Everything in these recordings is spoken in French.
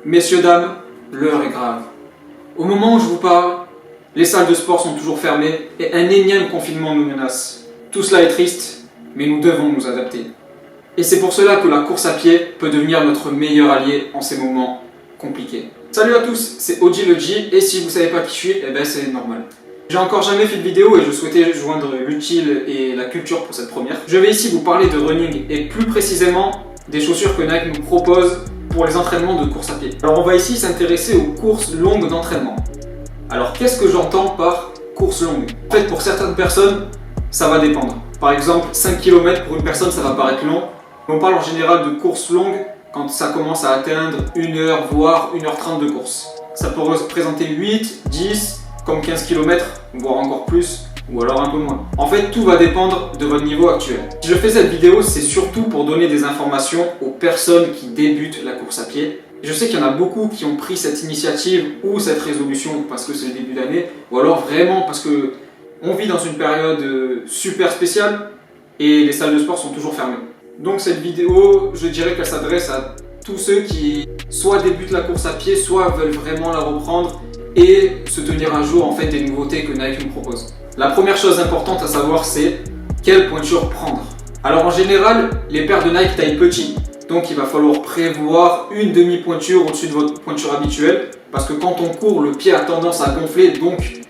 Messieurs, dames, l'heure est grave. Au moment où je vous parle, les salles de sport sont toujours fermées et un énième confinement nous menace. Tout cela est triste, mais nous devons nous adapter. Et c'est pour cela que la course à pied peut devenir notre meilleur allié en ces moments compliqués. Salut à tous, c'est OG le G et si vous savez pas qui je suis, eh ben c'est normal. J'ai encore jamais fait de vidéo et je souhaitais joindre l'utile et la culture pour cette première. Je vais ici vous parler de running et plus précisément des chaussures que Nike nous propose pour les entraînements de course à pied. Alors on va ici s'intéresser aux courses longues d'entraînement. Alors qu'est-ce que j'entends par course longue? En fait pour certaines personnes, ça va dépendre. Par exemple 5 km pour une personne ça va paraître long. On parle en général de courses longues quand ça commence à atteindre 1 heure voire 1h30 de course. Ça peut représenter 8, 10, comme 15 km, voire encore plus, ou alors un peu moins. En fait, tout va dépendre de votre niveau actuel. Si je fais cette vidéo, c'est surtout pour donner des informations aux personnes qui débutent la course à pied. Je sais qu'il y en a beaucoup qui ont pris cette initiative ou cette résolution parce que c'est le début d'année, ou alors vraiment parce que on vit dans une période super spéciale et les salles de sport sont toujours fermées. Donc cette vidéo, je dirais qu'elle s'adresse à tous ceux qui soit débutent la course à pied, soit veulent vraiment la reprendre et se tenir à jour en fait des nouveautés que Nike nous propose. La première chose importante à savoir c'est quelle pointure prendre. Alors en général, les paires de Nike taillent petit, donc il va falloir prévoir une demi-pointure au-dessus de votre pointure habituelle parce que quand on court, le pied a tendance à gonfler, donc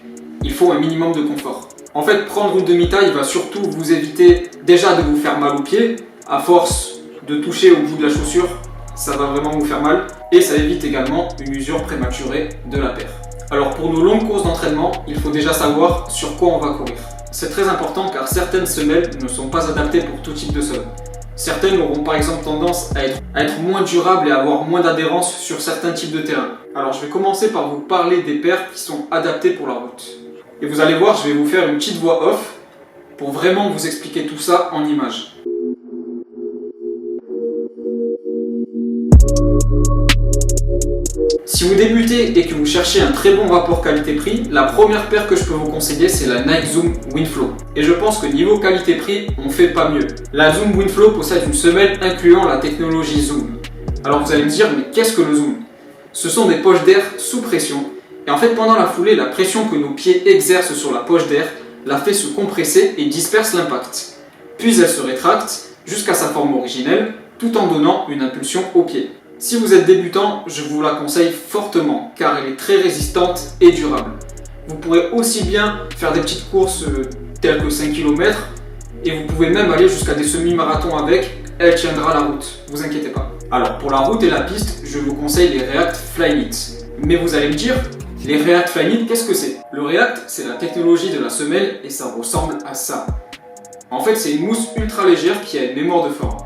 il faut un minimum de confort. En fait, prendre une demi-taille va surtout vous éviter déjà de vous faire mal aux pieds. À force de toucher au bout de la chaussure, ça va vraiment vous faire mal et ça évite également une usure prématurée de la paire. Alors pour nos longues courses d'entraînement, il faut déjà savoir sur quoi on va courir. C'est très important car certaines semelles ne sont pas adaptées pour tout type de sol. Certaines auront par exemple tendance à être moins durables et à avoir moins d'adhérence sur certains types de terrain. Alors je vais commencer par vous parler des paires qui sont adaptées pour la route. Et vous allez voir, je vais vous faire une petite voix off pour vraiment vous expliquer tout ça en images. Si vous débutez et que vous cherchez un très bon rapport qualité-prix, la première paire que je peux vous conseiller c'est la Nike Zoom Windflow. Et je pense que niveau qualité-prix, on fait pas mieux. La Zoom Windflow possède une semelle incluant la technologie Zoom. Alors vous allez me dire, mais qu'est-ce que le Zoom? Ce sont des poches d'air sous pression. Et en fait pendant la foulée, la pression que nos pieds exercent sur la poche d'air la fait se compresser et disperse l'impact. Puis elle se rétracte jusqu'à sa forme originelle, tout en donnant une impulsion au pied. Si vous êtes débutant, je vous la conseille fortement car elle est très résistante et durable. Vous pourrez aussi bien faire des petites courses telles que 5 km et vous pouvez même aller jusqu'à des semi-marathons avec, elle tiendra la route, vous inquiétez pas. Alors pour la route et la piste, je vous conseille les React Flyknit. Mais vous allez me dire, les React Flyknit, qu'est-ce que c'est? Le React, c'est la technologie de la semelle et ça ressemble à ça. En fait, c'est une mousse ultra légère qui a une mémoire de forme.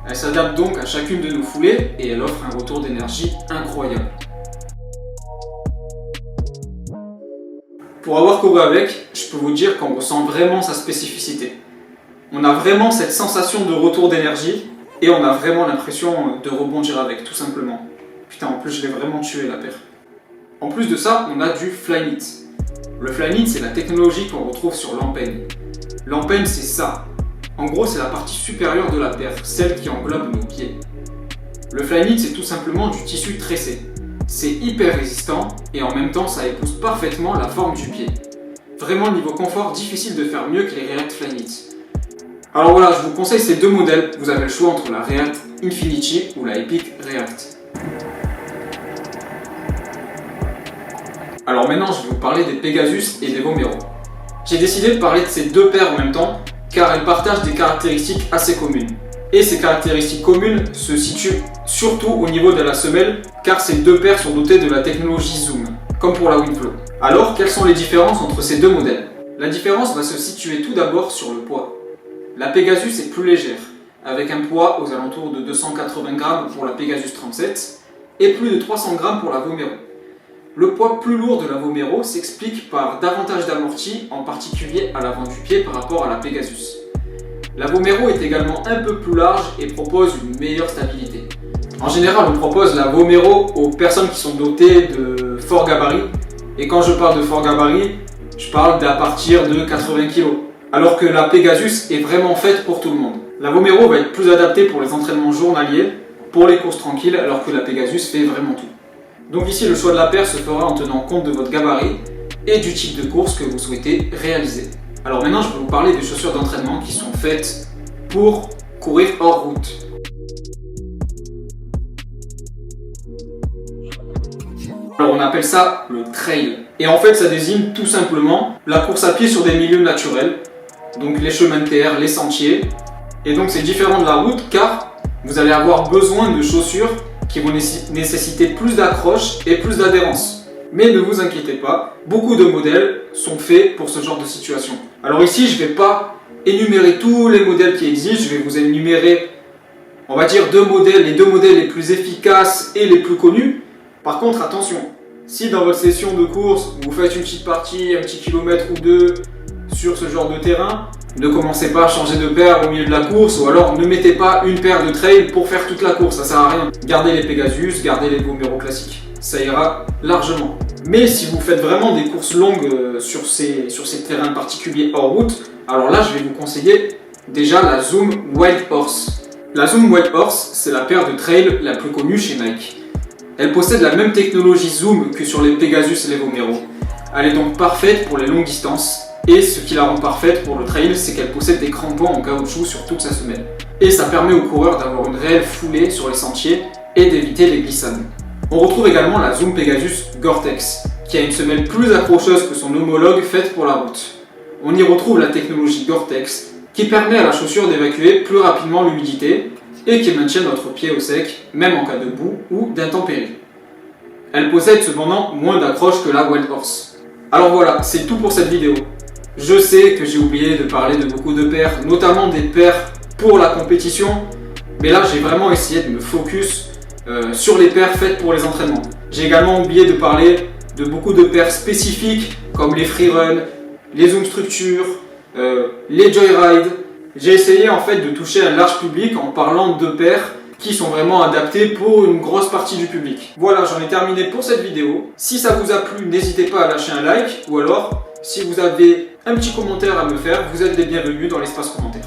Elle s'adapte donc à chacune de nos foulées et elle offre un retour d'énergie incroyable. Pour avoir couru avec, je peux vous dire qu'on ressent vraiment sa spécificité. On a vraiment cette sensation de retour d'énergie et on a vraiment l'impression de rebondir avec, tout simplement. Putain, en plus je l'ai vraiment tué la paire. En plus de ça, on a du Flyknit. Le Flyknit, c'est la technologie qu'on retrouve sur l'empeigne. L'empeigne, c'est ça. En gros, c'est la partie supérieure de la paire, celle qui englobe nos pieds. Le Flyknit, c'est tout simplement du tissu tressé. C'est hyper résistant et en même temps, ça épouse parfaitement la forme du pied. Vraiment, niveau confort, difficile de faire mieux que les React Flyknit. Alors voilà, je vous conseille ces deux modèles. Vous avez le choix entre la React Infinity ou la Epic React. Alors maintenant, je vais vous parler des Pegasus et des Vomero. J'ai décidé de parler de ces deux paires en même temps car elles partagent des caractéristiques assez communes. Et ces caractéristiques communes se situent surtout au niveau de la semelle car ces deux paires sont dotées de la technologie Zoom, comme pour la Windflow. Alors, quelles sont les différences entre ces deux modèles? La différence va se situer tout d'abord sur le poids. La Pegasus est plus légère, avec un poids aux alentours de 280 grammes pour la Pegasus 37 et plus de 300 grammes pour la Vomero. Le poids plus lourd de la Vomero s'explique par davantage d'amorti, en particulier à l'avant du pied par rapport à la Pegasus. La Vomero est également un peu plus large et propose une meilleure stabilité. En général, on propose la Vomero aux personnes qui sont dotées de forts gabarits. Et quand je parle de forts gabarits, je parle d'à partir de 80 kg. Alors que la Pegasus est vraiment faite pour tout le monde. La Vomero va être plus adaptée pour les entraînements journaliers, pour les courses tranquilles, alors que la Pegasus fait vraiment tout. Donc ici, le choix de la paire se fera en tenant compte de votre gabarit et du type de course que vous souhaitez réaliser. Alors maintenant, je vais vous parler des chaussures d'entraînement qui sont faites pour courir hors route. Alors on appelle ça le trail. Et en fait, ça désigne tout simplement la course à pied sur des milieux naturels, donc les chemins de terre, les sentiers. Et donc c'est différent de la route car vous allez avoir besoin de chaussures qui vont nécessiter plus d'accroche et plus d'adhérence. Mais ne vous inquiétez pas, beaucoup de modèles sont faits pour ce genre de situation. Alors ici, je ne vais pas énumérer tous les modèles qui existent, je vais vous énumérer, on va dire, les deux modèles les plus efficaces et les plus connus. Par contre, attention, si dans votre session de course, vous faites une petite partie, un petit kilomètre ou deux sur ce genre de terrain, ne commencez pas à changer de paire au milieu de la course, ou alors ne mettez pas une paire de trail pour faire toute la course, ça sert à rien. Gardez les Pegasus, gardez les Vomero classiques, ça ira largement. Mais si vous faites vraiment des courses longues sur ces terrains particuliers hors route, alors là je vais vous conseiller déjà la Zoom Wild Horse. La Zoom Wild Horse, c'est la paire de trail la plus connue chez Nike. Elle possède la même technologie Zoom que sur les Pegasus et les Vomero. Elle est donc parfaite pour les longues distances. Et ce qui la rend parfaite pour le trail, c'est qu'elle possède des crampons en caoutchouc sur toute sa semelle. Et ça permet aux coureurs d'avoir une réelle foulée sur les sentiers et d'éviter les glissades. On retrouve également la Zoom Pegasus Gore-Tex, qui a une semelle plus accrocheuse que son homologue faite pour la route. On y retrouve la technologie Gore-Tex, qui permet à la chaussure d'évacuer plus rapidement l'humidité et qui maintient notre pied au sec, même en cas de boue ou d'intempéries. Elle possède cependant moins d'accroche que la Wild Horse. Alors voilà, c'est tout pour cette vidéo. Je sais que j'ai oublié de parler de beaucoup de paires, notamment des paires pour la compétition, mais là j'ai vraiment essayé de me focus sur les paires faites pour les entraînements. J'ai également oublié de parler de beaucoup de paires spécifiques comme les freerun, les zoom structures, les joyride. J'ai essayé en fait de toucher un large public en parlant de paires qui sont vraiment adaptées pour une grosse partie du public. Voilà, j'en ai terminé pour cette vidéo. Si ça vous a plu, n'hésitez pas à lâcher un like ou alors si vous avez un petit commentaire à me faire, vous êtes les bienvenus dans l'espace commentaire.